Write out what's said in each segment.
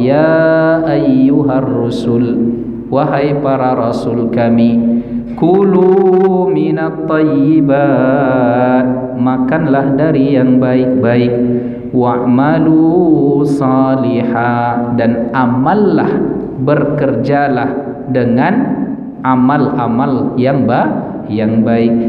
Ya ayyuhar rusul, wahai para rasul kami, kulu minat thayyibat, makanlah dari yang baik-baik, wa'malu salihah, dan amallah, bekerjalah dengan amal-amal yang baik.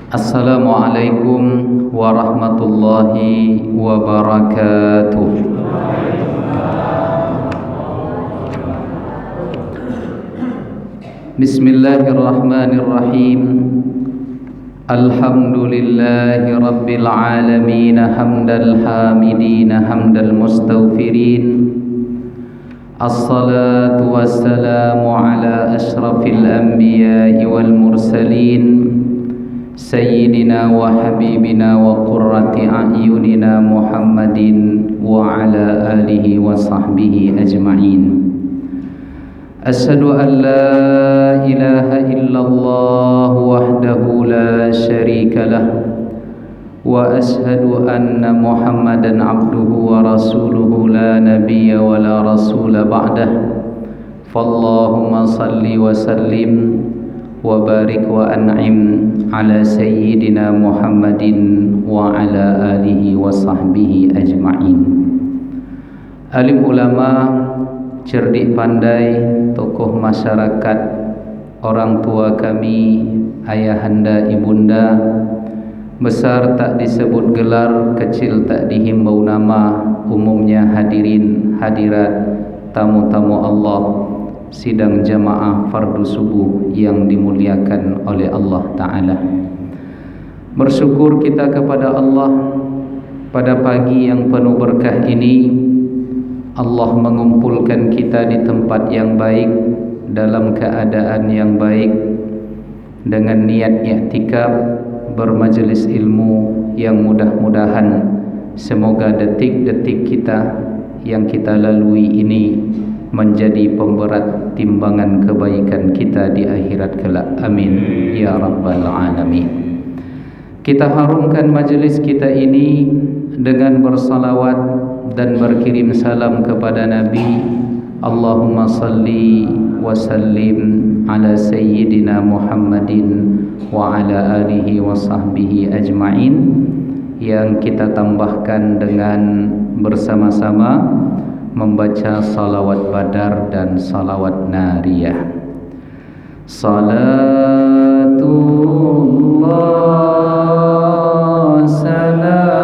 Assalamualaikum warahmatullahi wabarakatuh. Bismillahirrahmanirrahim. Alhamdulillahi rabbil alamin, hamdal hamidin, hamdal mustaghfirin. Assalatu wassalamu ala ashrafil anbiya'i wal mursalin, Sayyidina wa habibina wa qurrati a'yunina Muhammadin wa ala alihi wa sahbihi ajma'in. Asyhadu an la ilaha illallah wahdahu la syarika lah, wa asyhadu anna Muhammadan abduhu wa rasuluhu la nabiyya wa la rasula ba'dah. Fallahumma salli wa sallim wa barik wa an'im ala sayyidina Muhammadin wa ala alihi wa sahbihi ajma'in. Alim ulama, cerdik pandai, tokoh masyarakat, orang tua kami, ayahanda, ibunda, besar tak disebut gelar, kecil tak dihimbau nama, umumnya hadirin hadirat, tamu-tamu Allah, sidang jamaah fardu subuh yang dimuliakan oleh Allah Ta'ala. Bersyukur kita kepada Allah pada pagi yang penuh berkah ini. Allah mengumpulkan kita di tempat yang baik, dalam keadaan yang baik, dengan niat i'tikaf bermajelis ilmu yang mudah-mudahan semoga detik-detik kita yang kita lalui ini menjadi pemberat timbangan kebaikan kita di akhirat kelak. Amin ya rabbal alamin. Kita harumkan majlis kita ini dengan bersalawat dan berkirim salam kepada Nabi. Allahumma salli wa sallim ala sayyidina Muhammadin wa ala alihi wa sahbihi ajma'in, yang kita tambahkan dengan bersama-sama membaca salawat badar dan salawat nariyah. Salatullah salamullah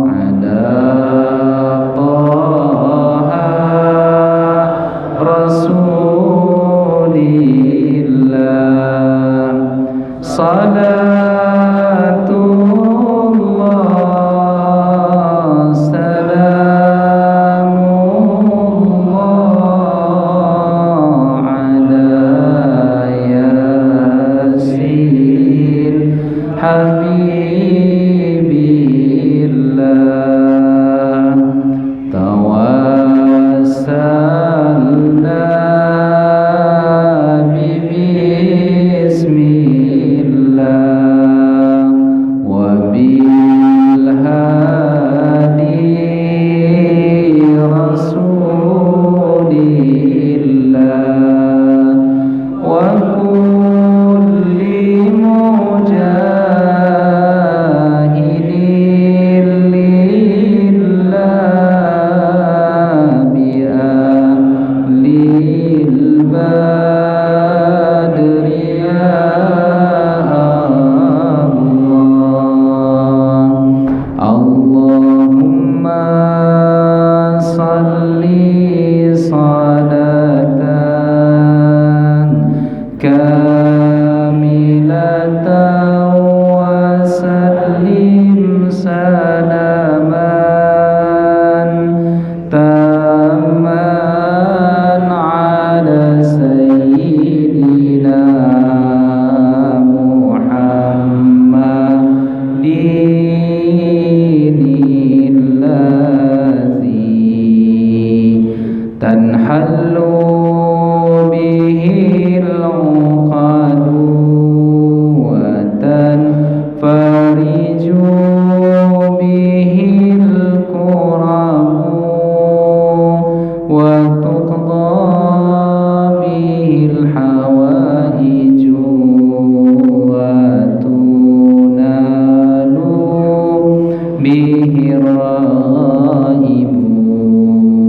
ala Taha Rasulillah.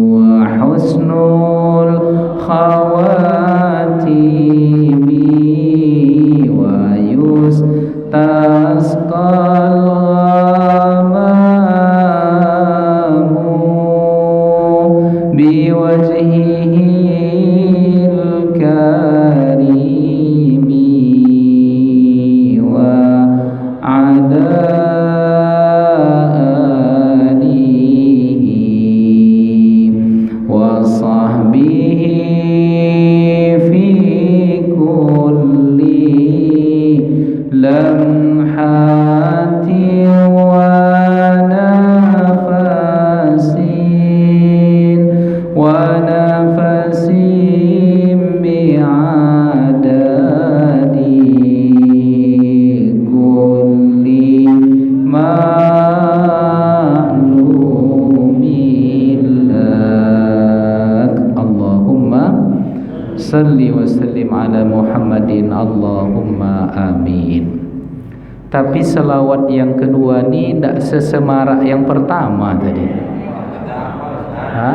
wa husnul khawatimi wa yustasqal ghamamu biwajhihil karimi wa adalihi wa sahbihi fi kulli lamhati wa nafasin bi'adadi kulli ma'lumillah. Allahumma salli wa sallim ala Muhammadin. Allahumma amin. Tapi selawat yang kedua ni tak sesemarak yang pertama tadi. Ha?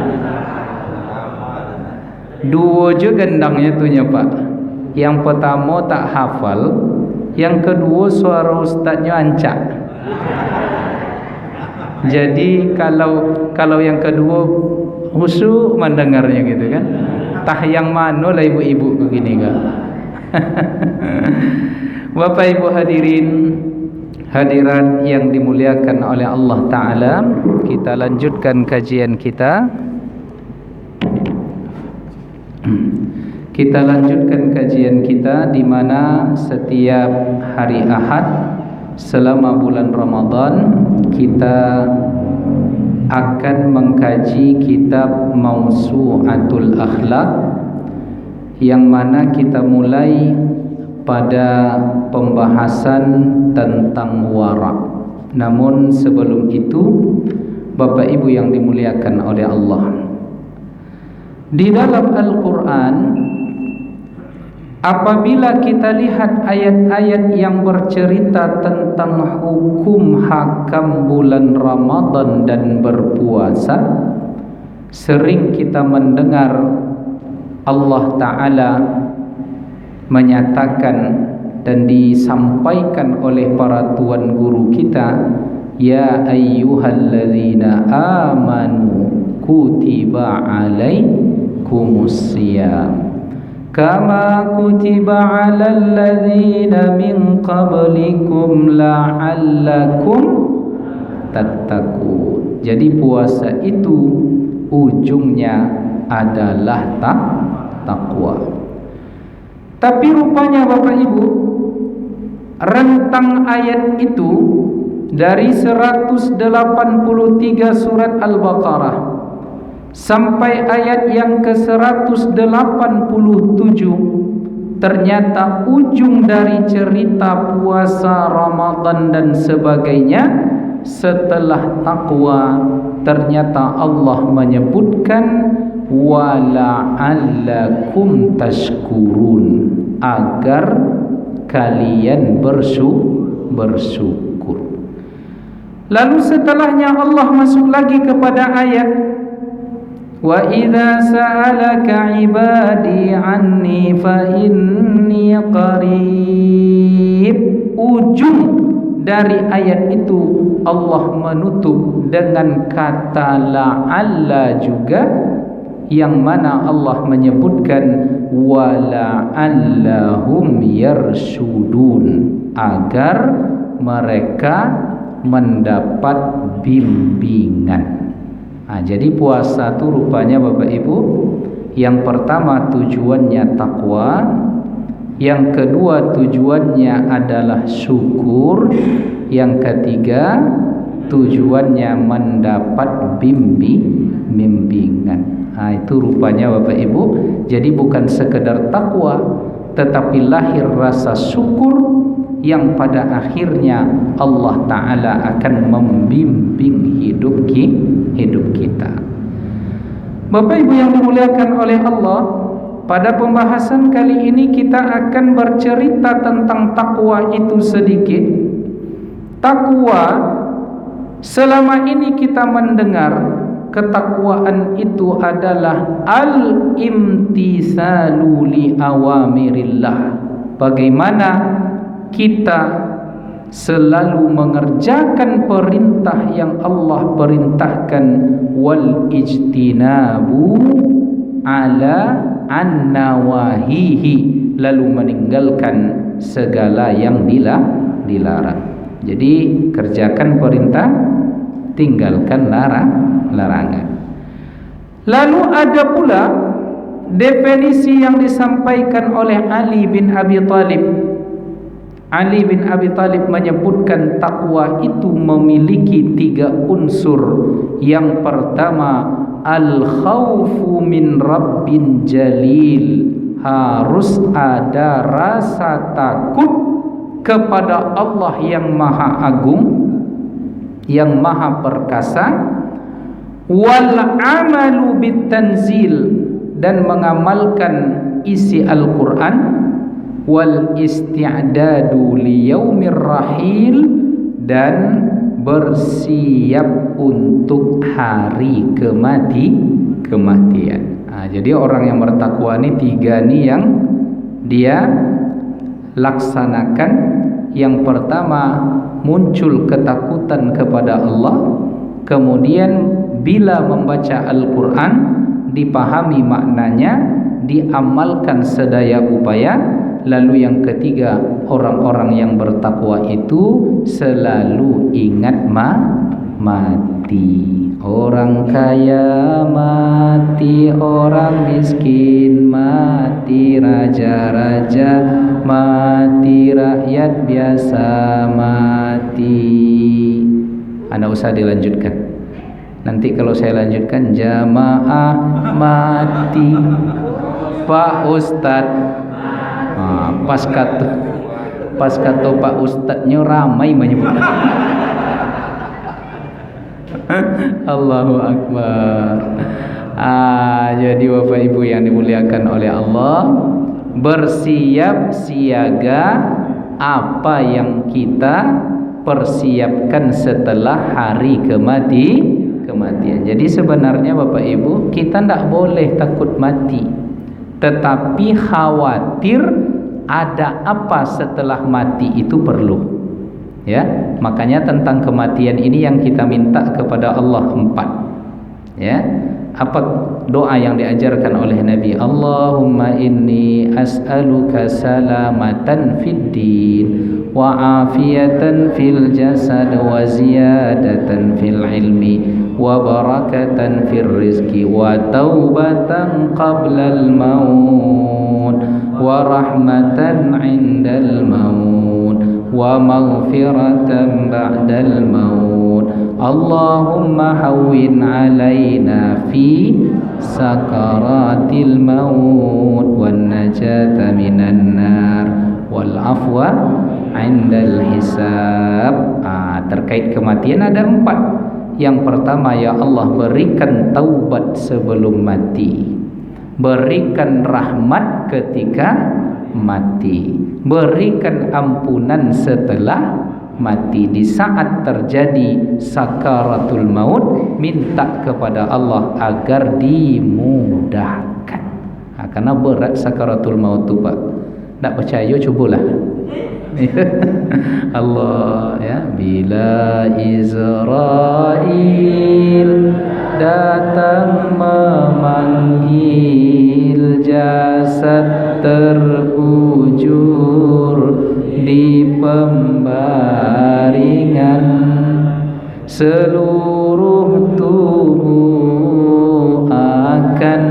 Dua je gendangnya tuhnya Pak. Yang pertama tak hafal, yang kedua suara ustaznya ancak. Jadi kalau yang kedua khusyuk mendengarnya gitu kan. Tah yang mana lah ibu-ibu begini kan. Bapak Ibu hadirin hadirat yang dimuliakan oleh Allah Ta'ala, kita lanjutkan kajian kita. Kita lanjutkan kajian kita di mana setiap hari Ahad selama bulan Ramadan kita akan mengkaji kitab Mawsu'atul Akhlaq, yang mana kita mulai pada pembahasan tentang wara'. Namun sebelum itu, Bapak Ibu yang dimuliakan oleh Allah, di dalam Al-Quran apabila kita lihat ayat-ayat yang bercerita tentang hukum hakam bulan Ramadan dan berpuasa, sering kita mendengar Allah Ta'ala menyatakan dan disampaikan oleh para tuan guru kita, ya ayyuhalladzina amanu kutiba alaikumus siyam kama kutiba alal ladzina min qablikum la'allakum tattaqun. Jadi puasa itu ujungnya adalah takwa. Tapi rupanya Bapak Ibu, rentang ayat itu dari 183 surat Al-Baqarah sampai ayat yang ke-187, ternyata ujung dari cerita puasa Ramadan dan sebagainya setelah takwa, ternyata Allah menyebutkan wala'allakum tashkurun, agar kalian bersyukur. Lalu setelahnya Allah masuk lagi kepada ayat wa idza sa'alaka ibadi anni fa inni qarib. Ujung dari ayat itu Allah menutup dengan kata la'alla juga, yang mana Allah menyebutkan wala'allahum yarshudun, agar mereka mendapat bimbingan. Jadi puasa itu rupanya Bapak Ibu, yang pertama tujuannya takwa, yang kedua tujuannya adalah syukur, yang ketiga tujuannya mendapat bimbingan. Itu rupanya Bapak Ibu. Jadi bukan sekedar takwa, tetapi lahir rasa syukur yang pada akhirnya Allah Ta'ala akan membimbing hidup kita. Bapak Ibu yang dimuliakan oleh Allah, pada pembahasan kali ini kita akan bercerita tentang takwa itu sedikit. Takwa Selama ini kita mendengar ketakwaan itu adalah al-imtisalu li awamirillah. Bagaimana kita selalu mengerjakan perintah yang Allah perintahkan, wal ijtinabu ala an-nawahihi, lalu meninggalkan segala yang dilarang. Jadi kerjakan perintah, tinggalkan larangan. Lalu ada pula definisi yang disampaikan oleh Ali bin Abi Thalib. Ali bin Abi Thalib menyebutkan takwa itu memiliki 3 unsur. Yang pertama, al-khawfu min rabbin jalil, harus ada rasa takut kepada Allah yang maha agung, yang maha perkasa. Wal amalu bitanzil, dan mengamalkan isi Al-Quran. Wal isti'dadu liyaumir rahil, dan bersiap untuk hari kematian. Jadi orang yang bertakwa ini 3 nih yang dia laksanakan. Yang pertama, muncul ketakutan kepada Allah. Kemudian bila membaca Al-Quran, dipahami maknanya, diamalkan sedaya upaya. Lalu yang ketiga, orang-orang yang bertakwa itu selalu ingat mati. Orang kaya mati, orang miskin mati, raja-raja mati, rakyat biasa mati. Anda usah dilanjutkan. Nanti kalau saya lanjutkan, jamaah mati, Pak Ustadz. Pas kata Pak Ustadznya ramai menyebut. Allahu Akbar. Jadi Bapak Ibu yang dimuliakan oleh Allah, bersiap siaga apa yang kita persiapkan setelah hari kematian. Jadi sebenarnya Bapak Ibu, kita tidak boleh takut mati, tetapi khawatir ada apa setelah mati itu perlu. Ya, makanya tentang kematian ini yang kita minta kepada Allah 4. Ya, apa doa yang diajarkan oleh Nabi? Allahumma inni as'aluka salamatan fid din wa afiyatan fil jasad wa ziyadatan fil ilmi wa barakatan fil rizki wa taubatan qabla al maut wa rahmatan 'indal maut wa maghfiratan ba'dal maut. Allahumma hawwin 'alaina fi sakaratil maut wan najata minan nar wal afwa 'indal hisab. Terkait kematian ada 4. Yang pertama, ya Allah, berikan taubat sebelum mati, berikan rahmat ketika mati, berikan ampunan setelah mati. Di saat terjadi sakaratul maut, minta kepada Allah agar dimudahkan. Karena berat sakaratul maut itu, Pak. Tak percaya, cubalah. Allah, ya, bila Israel datang memanggil, jasad terbujur di pembaringan, seluruh tubuh akan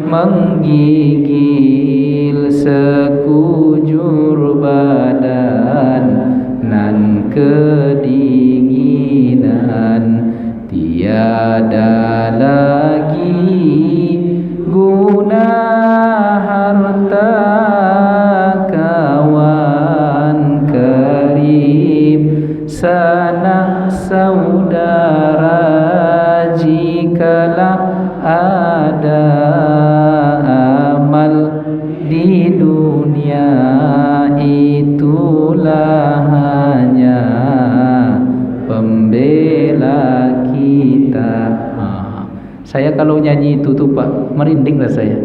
menggigil sekujur badan nan kedinginan, tiada lagi guna harta kawan karib, sanak saudara Saya kalau nyanyi itu tuh Pak, merinding lah saya.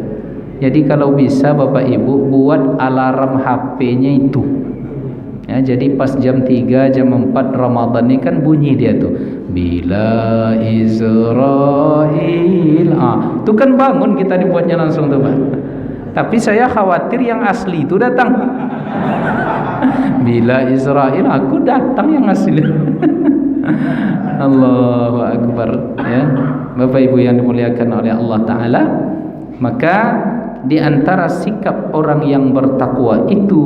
Jadi kalau bisa Bapak Ibu buat alarm HP-nya itu. Ya, jadi pas jam 3, jam 4 Ramadan ini kan bunyi dia tuh. Bila Israil. Itu kan bangun kita dibuatnya langsung tuh Pak. Tapi saya khawatir yang asli itu datang. Bila Israil, aku datang yang asli. Allahu Akbar, ya. Bapak Ibu yang dimuliakan oleh Allah Ta'ala, maka di antara sikap orang yang bertakwa itu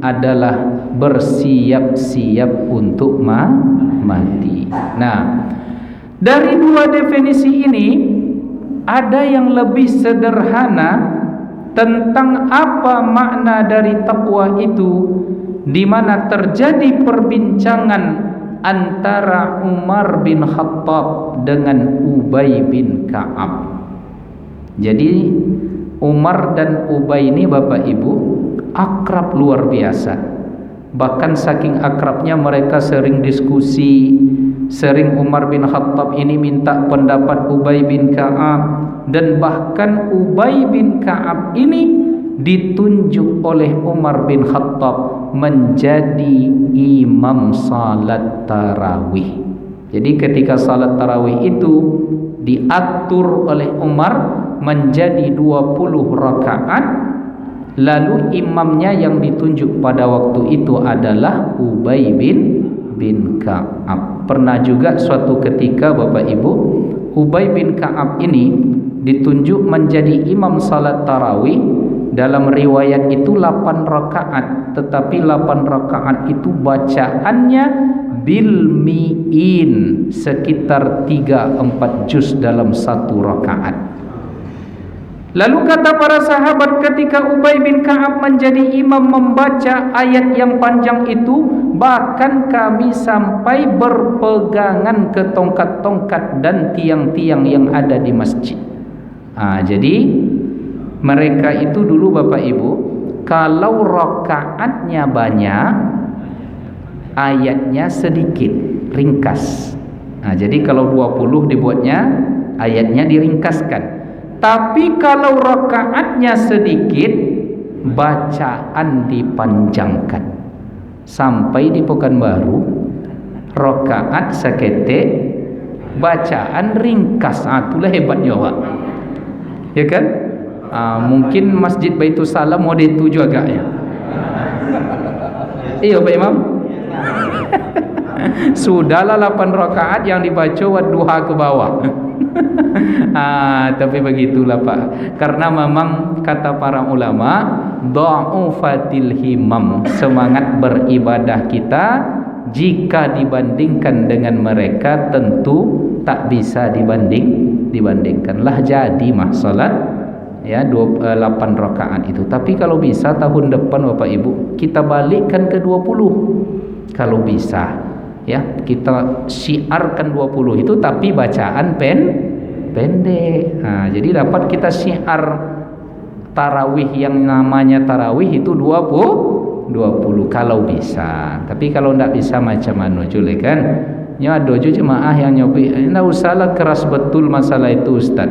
adalah bersiap-siap untuk mati. Nah, dari dua definisi ini ada yang lebih sederhana tentang apa makna dari takwa itu, di mana terjadi perbincangan antara Umar bin Khattab dengan Ubay bin Ka'ab. Jadi Umar dan Ubay ini Bapak Ibu akrab luar biasa. Bahkan saking akrabnya mereka sering diskusi. Sering Umar bin Khattab ini minta pendapat Ubay bin Ka'ab, dan bahkan Ubay bin Ka'ab ini ditunjuk oleh Umar bin Khattab menjadi imam salat tarawih. Jadi ketika salat tarawih itu diatur oleh Umar menjadi 20 rakaat, lalu imamnya yang ditunjuk pada waktu itu adalah Ubay bin Ka'ab. Pernah juga suatu ketika Bapak Ibu, Ubay bin Ka'ab ini ditunjuk menjadi imam salat tarawih. Dalam riwayat itu 8 rakaat, tetapi 8 rakaat itu bacaannya bil mi'in, sekitar 3-4 juz dalam satu rakaat. Lalu kata para sahabat ketika Ubay bin Ka'ab menjadi imam membaca ayat yang panjang itu, bahkan kami sampai berpegangan ke tongkat-tongkat dan tiang-tiang yang ada di masjid. Jadi mereka itu dulu Bapak Ibu, kalau rakaatnya banyak, ayatnya sedikit, ringkas. Jadi kalau 20 dibuatnya, ayatnya diringkaskan. Tapi kalau rakaatnya sedikit, bacaan dipanjangkan. Sampai di Pekanbaru, rakaat seketek, bacaan ringkas. Itulah hebatnya Pak. Ya kan? Mungkin Masjid Baitul Salam mode itu juga ya. Iya Pak Imam. Sudahlah 8 rakaat yang dibaca wadduha ke bawah. Tapi begitulah Pak. Karena memang kata para ulama, dha'ufatil himam, semangat beribadah kita jika dibandingkan dengan mereka tentu tak bisa dibandingkanlah. Jadi salat ya 8 rakaat itu. Tapi kalau bisa tahun depan Bapak Ibu kita balikkan ke 20. Kalau bisa ya kita syiarkan 20 itu, tapi bacaan pendek. Jadi dapat kita syiar tarawih yang namanya tarawih itu 20 kalau bisa. Tapi kalau tidak bisa macam mana jule kan? Ya ada jemaah yang nyobi, enggak usahlah keras betul masalah itu Ustaz.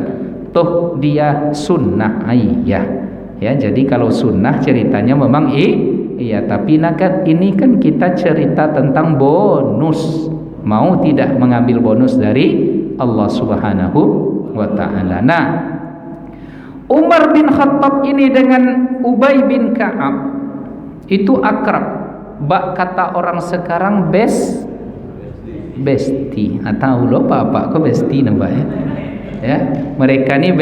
Toh dia sunnah ya. Jadi kalau sunnah ceritanya memang iya, tapi ini kan kita cerita tentang bonus. Mau tidak mengambil bonus dari Allah Subhanahu wa Ta'ala. Nah, Umar bin Khattab ini dengan Ubay bin Ka'ab itu akrab. Kata orang sekarang besti. Atau lo apa kok besti nampak ya. Mereka ni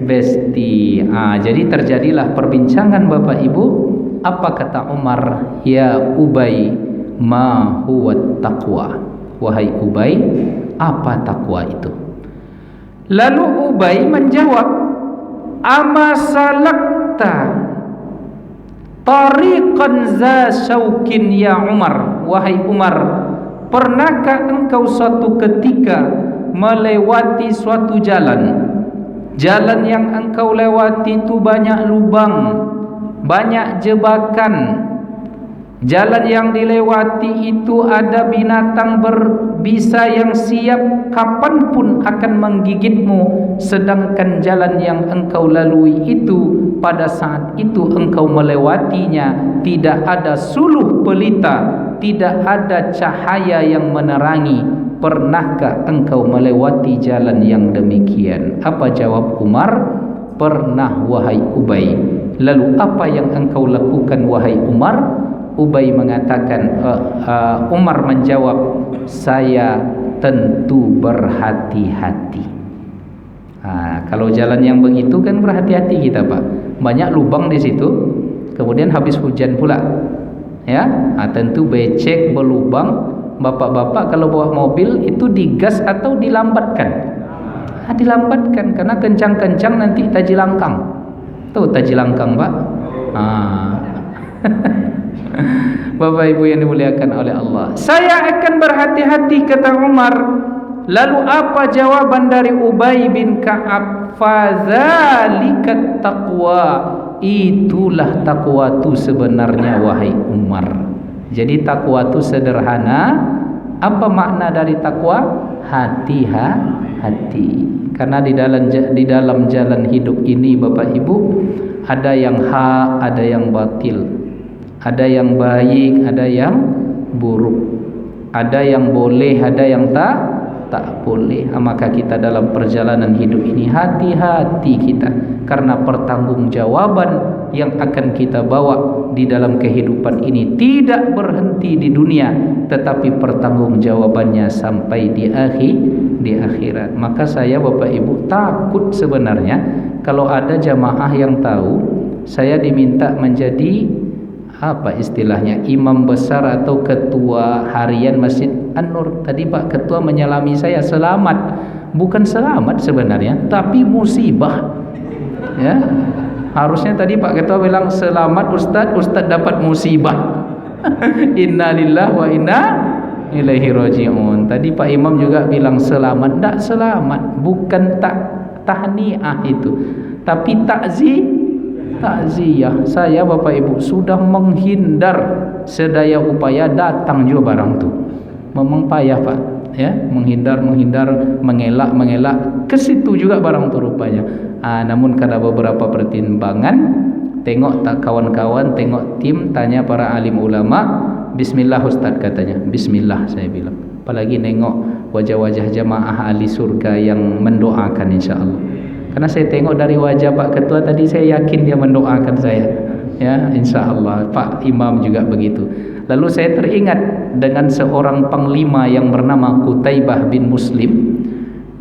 besti. Jadi terjadilah perbincangan Bapak Ibu. Apa kata Umar? Ya Ubay, ma huwa taqwa? Wahai Ubay, apa takwa itu? Lalu Ubay menjawab, ama salakta tariqan za syaukin ya Umar. Wahai Umar, pernahkah engkau suatu ketika melewati suatu jalan yang engkau lewati itu banyak lubang, banyak jebakan, Jalan yang dilewati itu ada binatang berbisa yang siap kapanpun akan menggigitmu, sedangkan jalan yang engkau lalui itu pada saat itu engkau melewatinya tidak ada suluh pelita, tidak ada cahaya yang menerangi. Pernahkah engkau melewati jalan yang demikian? Apa jawab Umar? Pernah wahai Ubay. Lalu apa yang engkau lakukan wahai Umar? Ubay mengatakan, Umar menjawab, saya tentu berhati-hati. Kalau jalan yang begitu kan berhati-hati kita, Pak. Banyak lubang di situ. Kemudian habis hujan pula. Ya, tentu becek, berlubang. Bapak-bapak kalau bawa mobil itu digas atau dilambatkan? Dilambatkan karena kencang-kencang nanti taji langkang. Tahu taji langkang, Pak? Bapak Ibu yang dimuliakan oleh Allah, saya akan berhati-hati, kata Umar. Lalu apa jawaban dari Ubay bin Ka'ab? Fadzalikat taqwa, itulah takwa itu sebenarnya wahai Umar. Jadi takwa itu sederhana. Apa makna dari takwa? Hati-hati. Karena di dalam jalan hidup ini Bapak Ibu, ada yang hak, ada yang batil. Ada yang baik, ada yang buruk. Ada yang boleh, ada yang tak boleh. Maka kita dalam perjalanan hidup ini hati-hati kita, karena pertanggungjawaban yang akan kita bawa di dalam kehidupan ini tidak berhenti di dunia, tetapi pertanggungjawabannya sampai di akhirat. Maka saya Bapak Ibu takut sebenarnya kalau ada jamaah yang tahu saya diminta menjadi istilahnya imam besar atau ketua harian Masjid An-Nur. Tadi Pak Ketua menyalami saya, selamat. Bukan selamat sebenarnya, tapi musibah. Ya. Harusnya tadi Pak Ketua bilang selamat Ustaz dapat musibah. Innalillahi wa inna ilaihi raji'un. Tadi Pak Imam juga bilang selamat. Tak selamat, bukan tahniah itu, tapi takziah. Saya Bapak Ibu sudah menghindar sedaya upaya, datang juga barang tu. Memang payah Pak, ya, menghindar, mengelak ke situ juga barang tu rupanya. Namun karena beberapa pertimbangan, tengok tak kawan-kawan, tengok tim, tanya para alim ulama, bismillah Ustaz katanya. Bismillah saya bilang. Apalagi nengok wajah-wajah jamaah ahli surga yang mendoakan insyaallah. Karena saya tengok dari wajah Pak Ketua tadi, saya yakin dia mendoakan saya. Ya, insyaallah. Pak Imam juga begitu. Lalu saya teringat dengan seorang panglima yang bernama Qutaibah bin Muslim.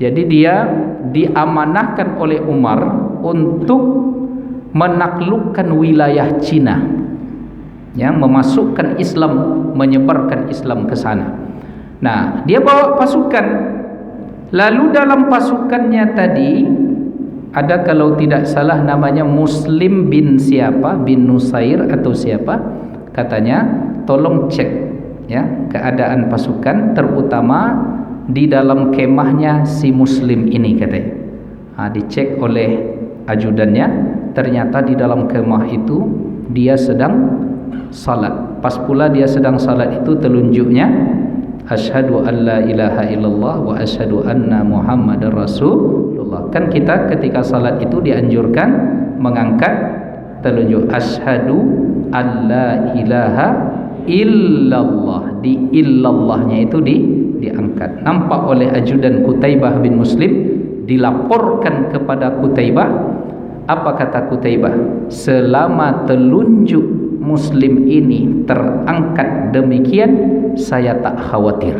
Jadi dia diamanahkan oleh Umar untuk menaklukkan wilayah Cina. Ya, memasukkan Islam, menyebarkan Islam ke sana. Nah, dia bawa pasukan. Lalu dalam pasukannya tadi ada, kalau tidak salah namanya Muslim bin siapa, bin Nusair atau siapa, katanya tolong cek ya keadaan pasukan, terutama di dalam kemahnya si Muslim ini katanya. Dicek oleh ajudannya, ternyata di dalam kemah itu dia sedang salat. Pas pula dia sedang salat itu telunjuknya asyhadu an la ilaha illallah wa asyhadu anna muhammadar rasulullah. Kan kita ketika salat itu dianjurkan mengangkat telunjuk asyhadu an la ilaha illallah. Di illallahnya itu diangkat. Nampak oleh ajudan Qutaibah bin Muslim, dilaporkan kepada Qutaibah. Apa kata Qutaibah? Selama telunjuk Muslim ini terangkat demikian, saya tak khawatir.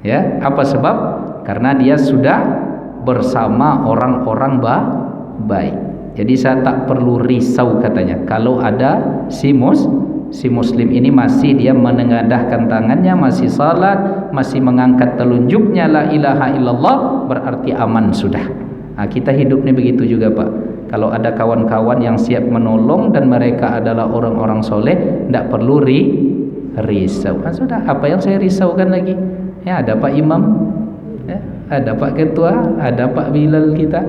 Ya, apa sebab? Karena dia sudah bersama orang-orang baik. Jadi saya tak perlu risau katanya. Kalau ada si Muslim ini masih dia menengadahkan tangannya, masih salat, masih mengangkat telunjuknya la ilaha illallah, berarti aman sudah. Kita hidup ni begitu juga Pak. Kalau ada kawan-kawan yang siap menolong dan mereka adalah orang-orang soleh, tidak perlu risau. Sudah, apa yang saya risaukan lagi? Ya, ada Pak Imam, ya, ada Pak Ketua, ada Pak Bilal kita.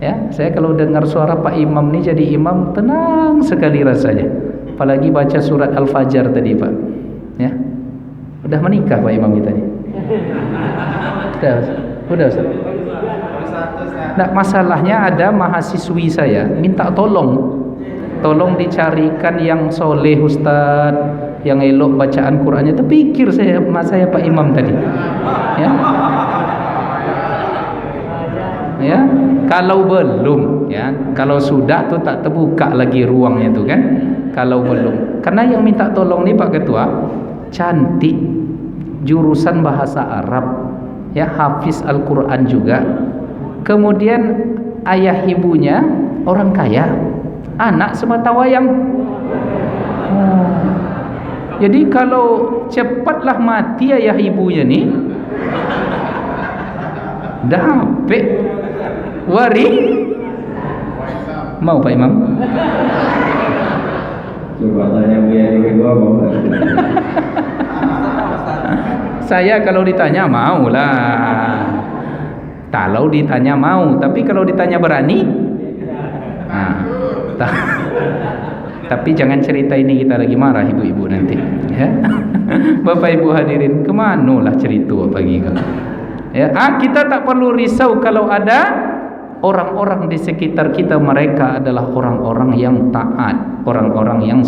Ya, saya kalau dengar suara Pak Imam ni jadi imam, tenang sekali rasanya. apalagi baca surat Al-Fajr tadi Pak. Ya. Udah menikah Pak Imam kita nih. Udah Ustaz. Nah, masalahnya ada mahasiswi saya minta tolong dicarikan yang soleh Ustaz, yang elok bacaan Qur'annya. Terpikir saya Pak Imam tadi. Ya. Ya, kalau belum ya, kalau sudah tuh tak terbuka lagi ruangnya tuh kan. Kalau belum, karena yang minta tolong nih Pak Ketua cantik, jurusan bahasa Arab, ya, hafiz Al-Quran juga, kemudian ayah ibunya orang kaya, anak sematawayang. Jadi kalau cepatlah mati ayah ibunya nih, dapet wari. Mau Pak Imam? Coba tanya yang kedua mau nggak? Saya kalau ditanya mau lah. Kalau ditanya mau, tapi kalau ditanya berani, nah, tapi jangan cerita ini kita lagi marah ibu-ibu nanti. Ya. Bapak Ibu hadirin, kemana lah cerita pagi kan? Ya, kita tak perlu risau kalau ada orang-orang di sekitar kita, mereka adalah orang-orang yang taat, orang-orang yang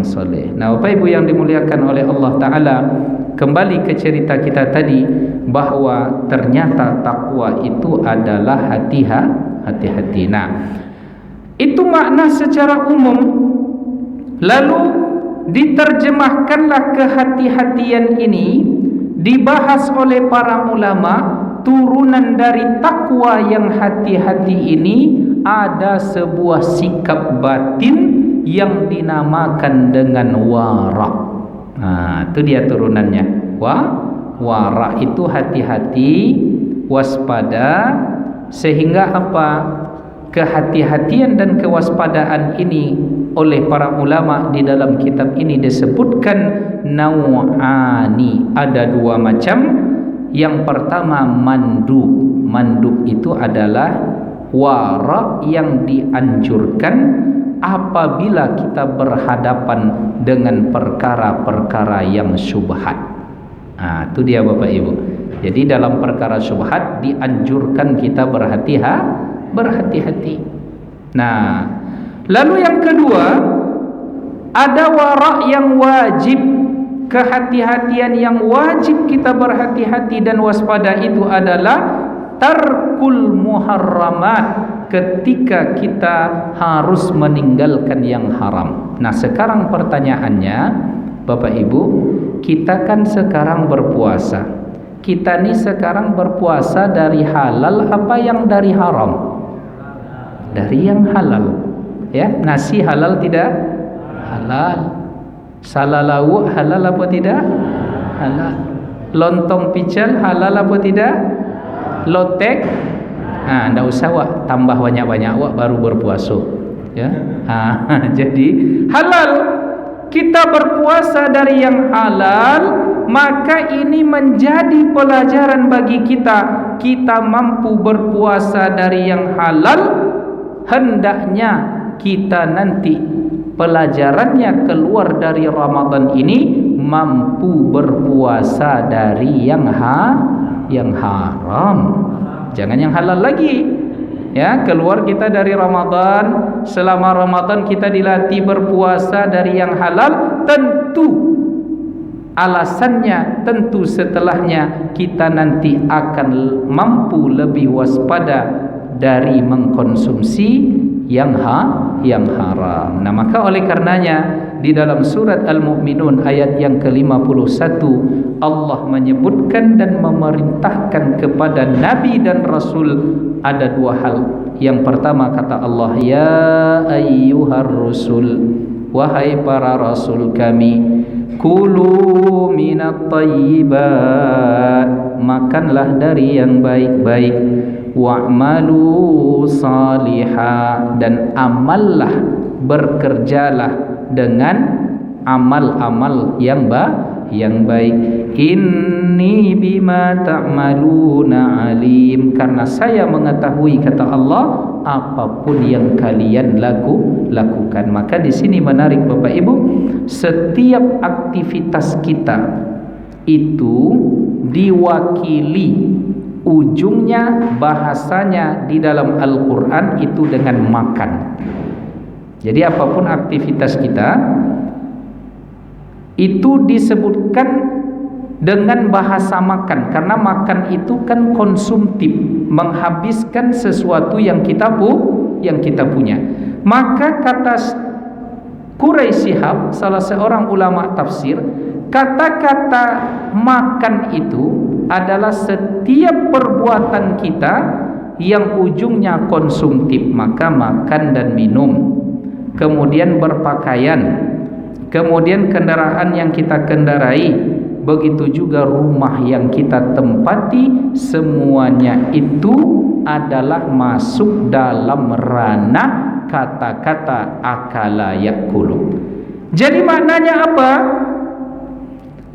soleh. Nah, Bapak Ibu yang dimuliakan oleh Allah Ta'ala, kembali ke cerita kita tadi, bahwa ternyata takwa itu adalah hati-hati. Nah, itu makna secara umum. Lalu diterjemahkanlah kehati-hatian ini, dibahas oleh para ulama. Turunan dari takwa yang hati-hati ini ada sebuah sikap batin yang dinamakan dengan wara. Nah, itu dia turunannya. Wara itu hati-hati, waspada, sehingga apa? Kehati-hatian dan kewaspadaan ini oleh para ulama di dalam kitab ini disebutkan nau'ani, ada dua macam. Yang pertama mandub itu adalah wara yang dianjurkan apabila kita berhadapan dengan perkara-perkara yang syubhat. Nah, itu dia Bapak Ibu. Jadi dalam perkara syubhat dianjurkan kita berhati-hati. Nah, lalu yang kedua, ada wara yang wajib. Kehati-hatian yang wajib kita berhati-hati dan waspada itu adalah tarkul muharramat, ketika kita harus meninggalkan yang haram. Nah, sekarang pertanyaannya Bapak Ibu, kita kan sekarang berpuasa. Kita nih sekarang berpuasa dari halal apa yang dari haram? Dari yang halal. Ya, nasi halal tidak? Halal. Salalawu halal apa tidak? Halal. Lontong pical halal apa tidak? Lotek, ndak usah wak, tambah banyak-banyak wak baru berpuasa. Ya, jadi halal. Kita berpuasa dari yang halal, maka ini menjadi pelajaran bagi kita. Kita mampu berpuasa dari yang halal, hendaknya kita nanti pelajarannya keluar dari Ramadan ini mampu berpuasa dari yang haram, jangan yang halal lagi. Ya, keluar kita dari Ramadan, selama Ramadan kita dilatih berpuasa dari yang halal, tentu alasannya, tentu setelahnya kita nanti akan mampu lebih waspada dari mengkonsumsi yang haram. Nah, maka oleh karenanya di dalam surat Al-Mu'minun ayat yang ke-51 Allah menyebutkan dan memerintahkan kepada Nabi dan Rasul ada dua hal. Yang pertama kata Allah, ya ayyuhar rusul, wahai para rasul kami, kulu minat thayyibat, makanlah dari yang baik-baik, wa'malu salihah, dan amallah, bekerjalah dengan amal-amal yang yang baik. Inni bima ta'maluna alim, karena saya mengetahui, kata Allah, apapun yang kalian lakukan. Maka di sini menarik Bapak Ibu, setiap aktivitas kita itu diwakili ujungnya, bahasanya di dalam Al-Quran itu dengan makan. Jadi apapun aktivitas kita itu disebutkan dengan bahasa makan, karena makan itu kan konsumtif, menghabiskan sesuatu yang kita punya. Maka kata Quraisy Shihab, salah seorang ulama tafsir, kata-kata makan itu adalah setiap perbuatan kita yang ujungnya konsumtif, maka makan dan minum, kemudian berpakaian, kemudian kendaraan yang kita kendarai, begitu juga rumah yang kita tempati, semuanya itu adalah masuk dalam ranah kata-kata akala yakulu. Jadi maknanya apa?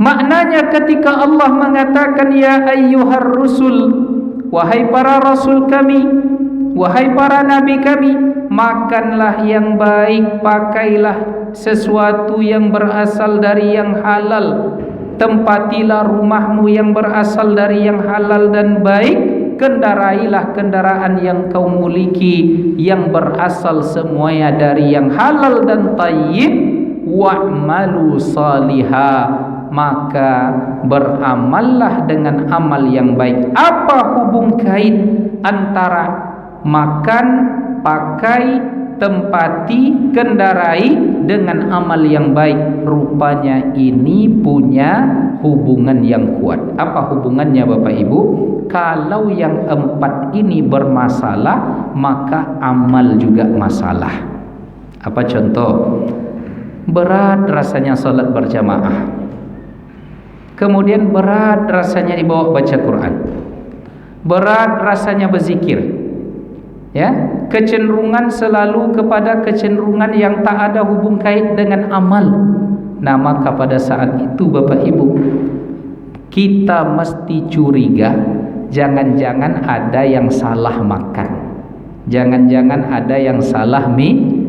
Maknanya ketika Allah mengatakan ya ayyuhar rusul, wahai para rasul kami, wahai para nabi kami, makanlah yang baik, pakailah sesuatu yang berasal dari yang halal, tempatilah rumahmu yang berasal dari yang halal dan baik, kendarailah kendaraan yang kau miliki yang berasal semuanya dari yang halal dan thayyib, wa'malu salihah, maka beramallah dengan amal yang baik. Apa hubung kait antara makan, pakai, tempati, kendarai dengan amal yang baik? Rupanya ini punya hubungan yang kuat. Apa hubungannya Bapak Ibu? Kalau yang empat ini bermasalah, maka amal juga masalah. Apa contoh? Berat rasanya salat berjamaah, kemudian berat rasanya dibawa baca Quran, berat rasanya berzikir, ya, kecenderungan selalu kepada kecenderungan yang tak ada hubung kait dengan amal. Nah, maka pada saat itu Bapak Ibu, kita mesti curiga, jangan-jangan ada yang salah makan, jangan-jangan ada yang salah minum.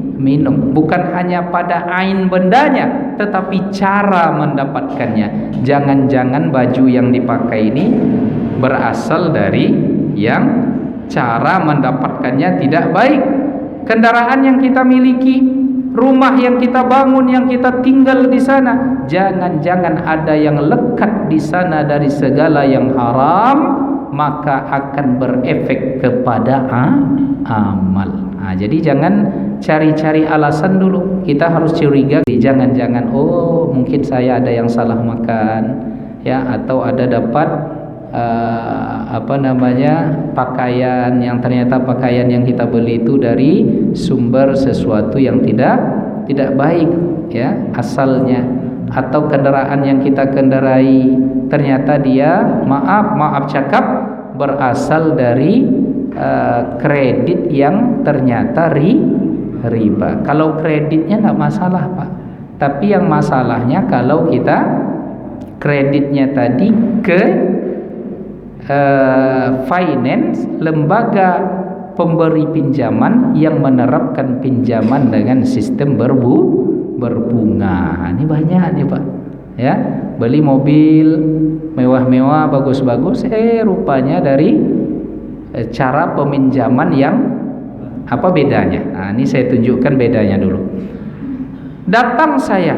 Bukan hanya pada ain bendanya, tetapi cara mendapatkannya. Jangan-jangan baju yang dipakai ini berasal dari yang cara mendapatkannya tidak baik. Kendaraan yang kita miliki, rumah yang kita bangun, yang kita tinggal di sana, jangan-jangan ada yang lekat di sana dari segala yang haram, maka akan berefek kepada amal. Nah, jadi jangan cari-cari alasan dulu. Kita harus curiga. Jangan-jangan mungkin saya ada yang salah makan, ya, atau ada dapat pakaian yang ternyata pakaian yang kita beli itu dari sumber sesuatu yang tidak baik, ya, asalnya. Atau kendaraan yang kita kendarai ternyata dia maaf cakap berasal dari kredit yang ternyata riba. Kalau kreditnya nggak masalah Pak, tapi yang masalahnya kalau kita kreditnya tadi ke finance, lembaga pemberi pinjaman yang menerapkan pinjaman dengan sistem berbunga. Ini banyak nih Pak, ya, beli mobil mewah-mewah, bagus-bagus, rupanya dari cara peminjaman yang apa bedanya? Nah, ini saya tunjukkan bedanya dulu. Datang saya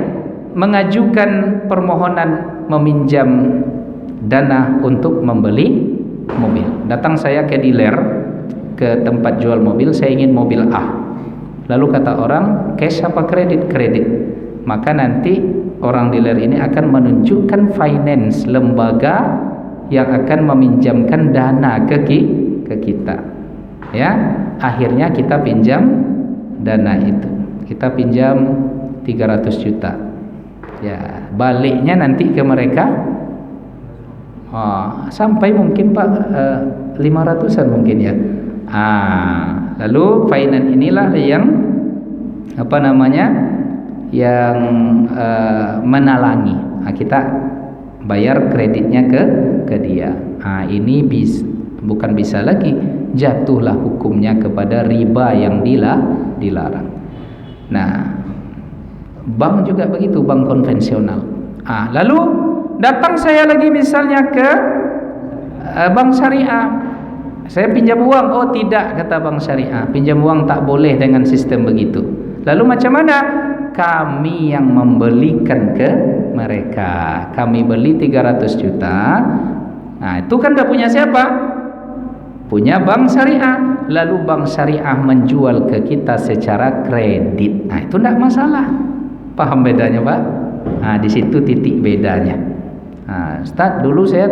mengajukan permohonan meminjam dana untuk membeli mobil. Datang saya ke dealer, ke tempat jual mobil, saya ingin mobil A. Lalu kata orang, cash apa kredit? Kredit. Maka nanti orang dealer ini akan menunjukkan finance, lembaga yang akan meminjamkan dana ke kita, ya. Akhirnya kita pinjam dana itu, kita pinjam 300 juta, ya, baliknya nanti ke mereka sampai mungkin Pak 500-an mungkin, ya. Lalu finance inilah yang yang menalangi. Kita bayar kreditnya ke dia. Ini bukan bisa lagi, jatuhlah hukumnya kepada riba yang dilarang. Nah, bank juga begitu, bank konvensional. Lalu datang saya lagi misalnya ke bank syariah, saya pinjam uang. Oh tidak, kata bank syariah, pinjam uang tak boleh dengan sistem begitu. Lalu macam mana? Kami yang membelikan ke mereka. Kami beli 300 juta. Itu kan dah punya siapa? Punya bank syariah. Lalu bank syariah menjual ke kita secara kredit. Itu tidak masalah. Paham bedanya, Pak? Di situ titik bedanya. Ustaz, dulu saya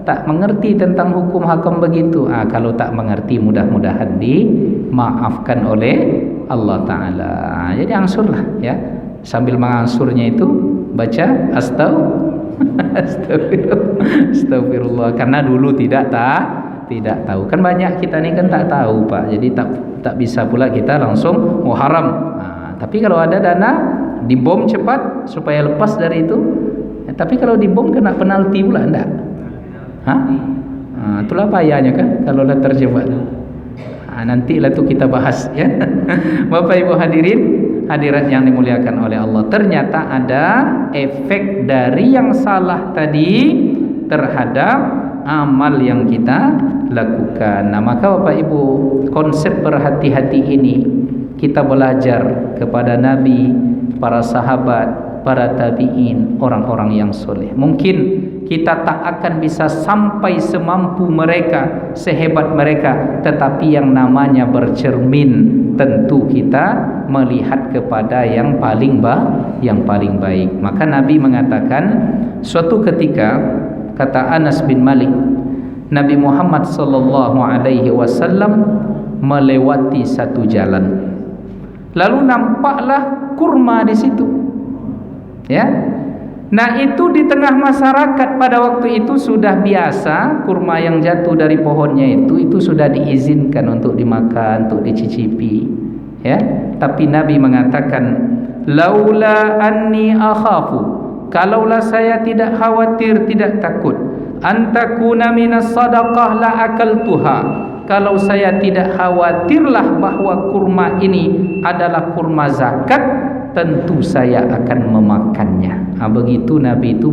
tak mengerti tentang hukum hakam begitu. Kalau tak mengerti, mudah-mudahan dimaafkan oleh Allah Ta'ala. Jadi angsurlah ya. Sambil mengangsurnya itu baca astagfirullah. Karena dulu tidak tahu. Kan banyak kita ni kan tak tahu, Pak. Jadi tak bisa pula kita langsung haram. Tapi kalau ada dana, dibom cepat supaya lepas dari itu. Tapi kalau dibom kena penalti pula enggak? Itulah payahnya kan kalau dah terjebak. Nantilah tu kita bahas ya. Bapak Ibu hadirat yang dimuliakan oleh Allah, ternyata ada efek dari yang salah tadi terhadap amal yang kita lakukan. Maka Bapak Ibu, konsep berhati-hati ini kita belajar kepada Nabi, para sahabat, para tabi'in, orang-orang yang soleh. Mungkin kita tak akan bisa sampai semampu mereka, sehebat mereka, tetapi yang namanya bercermin, tentu kita melihat kepada yang paling baik. Maka Nabi mengatakan, suatu ketika, kata Anas bin Malik, Nabi Muhammad sallallahu alaihi wasallam melewati satu jalan. Lalu nampaklah kurma di situ. Ya. Nah, itu di tengah masyarakat pada waktu itu sudah biasa, kurma yang jatuh dari pohonnya itu sudah diizinkan untuk dimakan, untuk dicicipi. Ya. Tapi Nabi mengatakan, laula anni akhafu, kalaulah saya tidak khawatir, tidak takut, antakuna minas sadaqah la akaltuha, kalau saya tidak khawatirlah bahwa kurma ini adalah kurma zakat, tentu saya akan memakannya. Begitu Nabi itu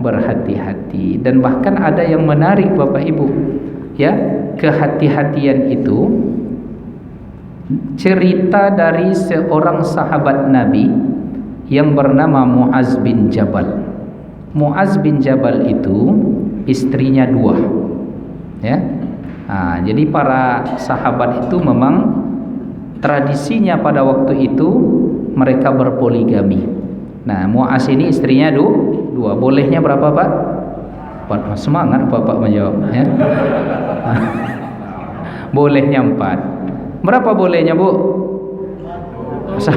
berhati-hati. Dan bahkan ada yang menarik Bapak Ibu, ya, kehati-hatian itu cerita dari seorang sahabat Nabi yang bernama Muaz bin Jabal. Muaz bin Jabal itu istrinya 2. Ya. Jadi para sahabat itu memang tradisinya pada waktu itu mereka berpoligami. Nah, Muaz ini istrinya 2. Bolehnya berapa, Pak? Semangat Bapak menjawab ya. Bolehnya 4. Berapa bolehnya, Bu? 1.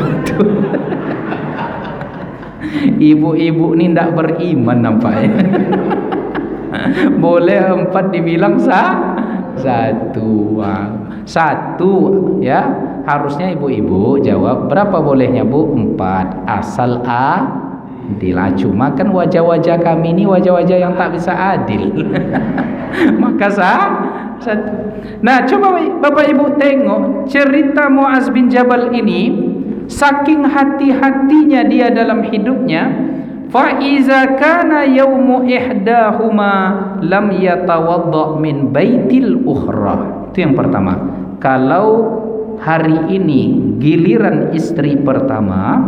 Ibu-ibu ni tidak beriman nampaknya. Boleh 4 dibilang 1. 1 ya. Harusnya ibu-ibu jawab berapa bolehnya, Bu? 4. Asal adil. Cuma kan wajah-wajah kami ini wajah-wajah yang tak bisa adil. Maka 1. Nah, coba Bapak Ibu tengok cerita Muaz bin Jabal ini. Saking hati-hatinya dia dalam hidupnya, fa iza kana yaumu ihdahuma lam yatawadda min baitil ukhra. Itu yang pertama. Kalau hari ini giliran istri pertama,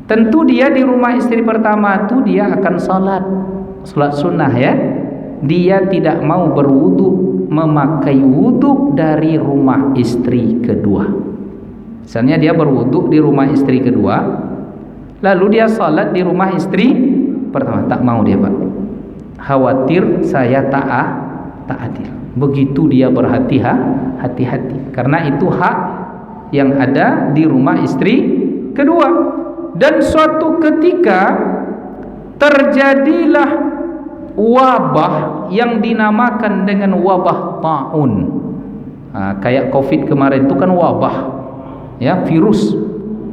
tentu dia di rumah istri pertama itu dia akan salat sunnah ya. Dia tidak mau berwudu, memakai wudu dari rumah istri kedua. Misalnya dia berwudu di rumah istri kedua, lalu dia salat di rumah istri pertama. Tak mau dia, Pak. Khawatir saya tak adil. Begitu dia berhati-hati, karena itu hak yang ada di rumah istri kedua. Dan suatu ketika terjadilah wabah yang dinamakan dengan wabah taun. Kayak COVID kemarin itu kan wabah, ya, virus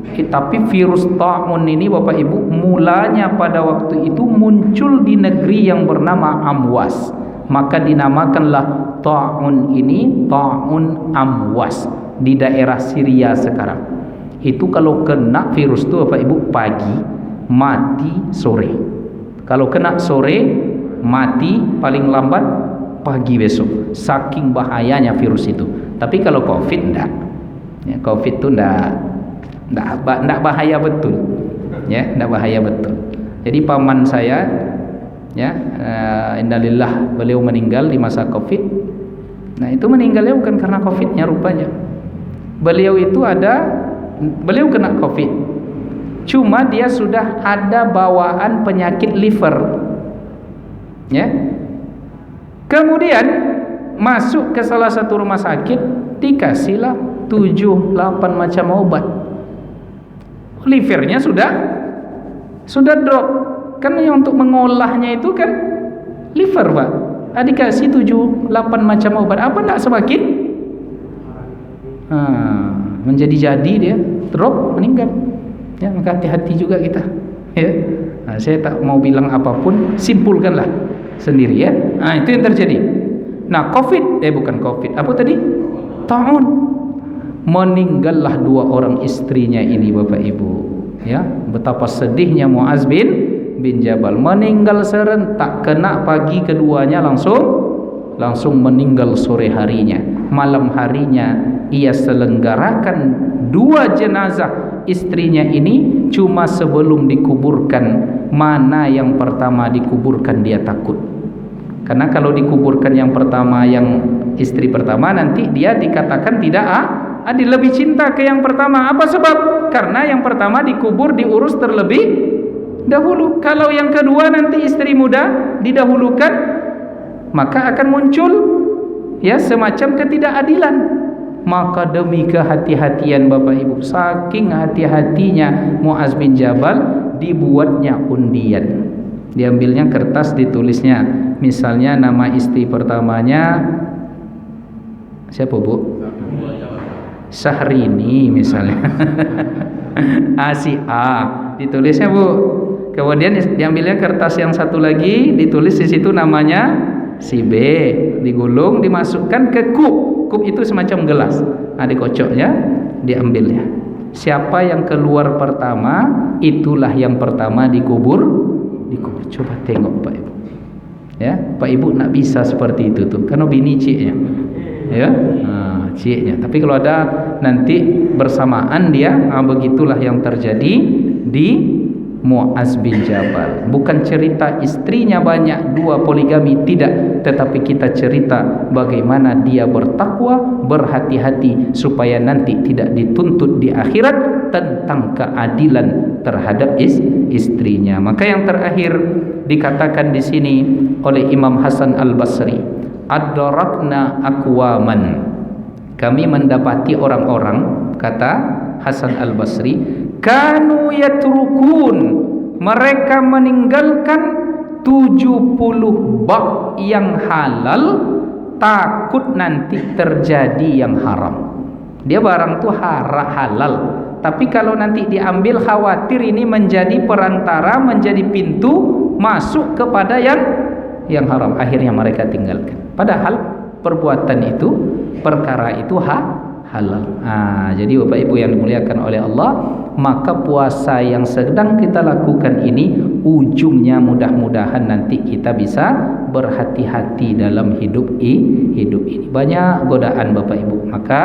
Tapi virus ta'un ini Bapak Ibu mulanya pada waktu itu muncul di negeri yang bernama Amwas. Maka dinamakanlah ta'un ini ta'un Amwas di daerah Syria sekarang. Itu kalau kena virus itu Bapak Ibu pagi, mati sore. Kalau kena sore, mati paling lambat pagi besok. Saking bahayanya virus itu. Tapi kalau COVID enggak. Ya, COVID itu enggak bahaya betul. Ya, enggak bahaya betul. Jadi paman saya ya, innalillah, beliau meninggal di masa COVID. Nah, itu meninggalnya bukan karena COVID-nya rupanya. Beliau kena COVID. Cuma dia sudah ada bawaan penyakit liver. Ya. Kemudian masuk ke salah satu rumah sakit, dikasihlah 7-8 macam obat. Livernya sudah drop. Kan yang untuk mengolahnya itu kan liver, Pak. Dikasih 7-8 macam obat. Apa enggak semakin menjadi-jadi, dia drop, meninggal. Ya, maka hati-hati juga kita. Ya. Nah, saya tak mau bilang apapun, simpulkanlah sendiri ya. Nah, itu yang terjadi. Nah, bukan COVID. Apa tadi? Ta'un. Meninggallah 2 orang istrinya ini Bapak Ibu. Ya, betapa sedihnya Muaz bin Jabal. Meninggal serentak, kena pagi keduanya langsung meninggal sore harinya. Malam harinya ia selenggarakan 2 jenazah istrinya ini, cuma sebelum dikuburkan, mana yang pertama dikuburkan dia takut. Karena kalau dikuburkan yang pertama, yang istri pertama, nanti dia dikatakan tidak adil, lebih cinta ke yang pertama. Apa sebab? Karena yang pertama dikubur, diurus terlebih dahulu. Kalau yang kedua nanti istri muda didahulukan, maka akan muncul ya semacam ketidakadilan. Maka demi kehati-hatian Bapak Ibu, saking hati-hatinya Muaz bin Jabal, dibuatnya undian. Diambilnya kertas, ditulisnya misalnya nama istri pertamanya siapa, Bu? Syahrini misalnya. Si A ditulisnya, Bu. Kemudian diambilnya kertas yang satu lagi, ditulis di situ namanya si B, digulung, dimasukkan ke kup. Kup itu semacam gelas. Dikocoknya, diambilnya. Siapa yang keluar pertama, itulah yang pertama dikubur. Coba tengok Pak Ibu. Ya, Pak Ibu nak bisa seperti itu tuh, karena bini ciknya. Ya, ciknya. Tapi kalau ada nanti bersamaan dia, begitulah yang terjadi di Muaz bin Jabal. Bukan cerita istrinya banyak, 2 poligami, tidak, tetapi kita cerita bagaimana dia bertakwa, berhati-hati supaya nanti tidak dituntut di akhirat tentang keadilan terhadap istrinya. Maka yang terakhir dikatakan di sini oleh Imam Hasan Al-Basri, ad-darakna aqwaman, kami mendapati orang-orang, kata Hasan Al-Basri, kanu yatrukun, mereka meninggalkan 70 bab yang halal, takut nanti terjadi yang haram. Dia barang tuh halal, tapi kalau nanti diambil khawatir ini menjadi perantara, menjadi pintu masuk kepada yang haram. Akhirnya mereka tinggalkan. Padahal perbuatan itu, perkara itu halal. Jadi Bapak Ibu yang dimuliakan oleh Allah, maka puasa yang sedang kita lakukan ini ujungnya mudah-mudahan nanti kita bisa berhati-hati dalam hidup ini. Banyak godaan Bapak Ibu, maka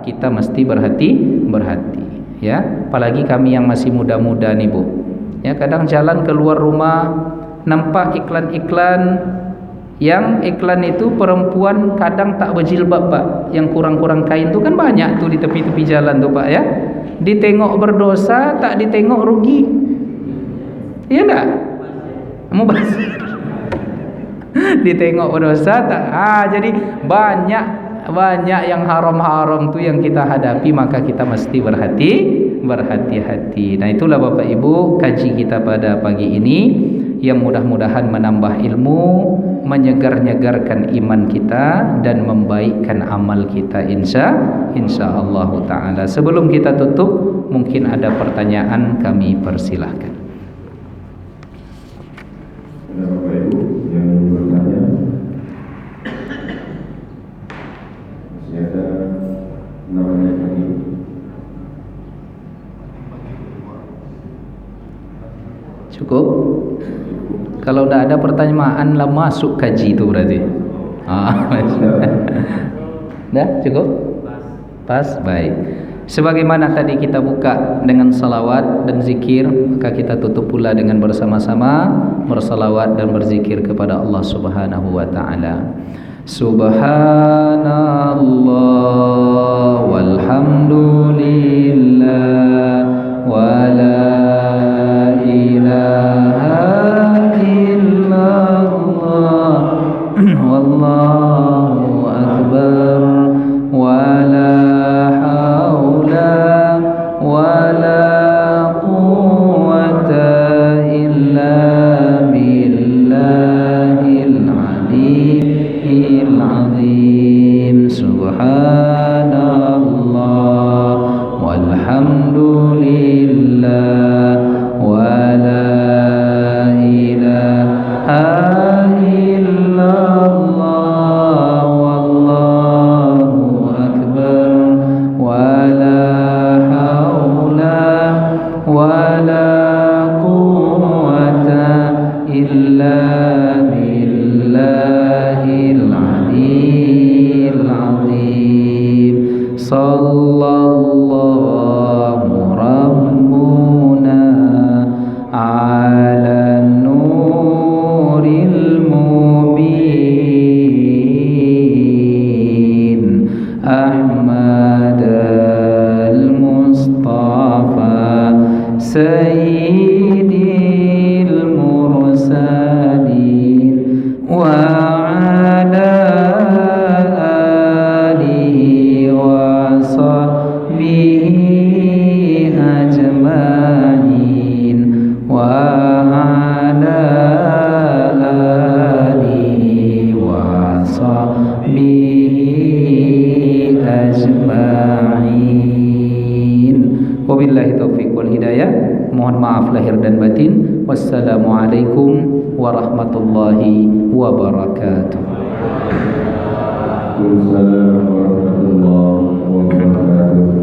kita mesti berhati. Ya, apalagi kami yang masih muda-muda nih Bu. Ya, kadang jalan keluar rumah nampak iklan-iklan, yang iklan itu perempuan kadang tak berjilbab Pak, yang kurang-kurang kain itu kan banyak tuh di tepi-tepi jalan tuh Pak ya. Ditengok berdosa, tak ditengok rugi. Iya enggak? Mubazir. Ditengok berdosa tak. Jadi banyak yang haram-haram tuh yang kita hadapi, maka kita mesti berhati-hati. Nah, itulah Bapak Ibu kaji kita pada pagi ini, yang mudah-mudahan menambah ilmu, menyegar-nyegarkan iman kita, dan membaikkan amal kita insya Allah taala. Sebelum kita tutup, mungkin ada pertanyaan, kami persilahkan. Ada Bapak Ibu yang ingin bertanya? Masih ada 6 menit lagi. Cukup? Kalau tidak ada pertanyaan lah masuk kaji itu berarti. Dah cukup? Pas, baik. Sebagaimana tadi kita buka dengan salawat dan zikir, maka kita tutup pula dengan bersama-sama bersalawat dan berzikir kepada Allah Subhanahu wa taala. Subhanallah walhamdulillah wa la ilaha illallah wallahu akbar wa la ولا قوة إلا بالله العلي العظيم سبحان الله والحمد لله ولا إله إلا الله والله أكبر ولا قوة إلا بالله العلي العظيم صلى الله ربنا على النور المبين أحمد المصطفى سيد المرسلين وعلى آله وصحبه أجمعين وعلى آله وصحبه أجمعين. Wabillahi taufiq wal hidayah. Mohon maaf lahir dan batin. Wassalamualaikum warahmatullahi wabarakatuh. Waalaikumsalam warahmatullahi wabarakatuh.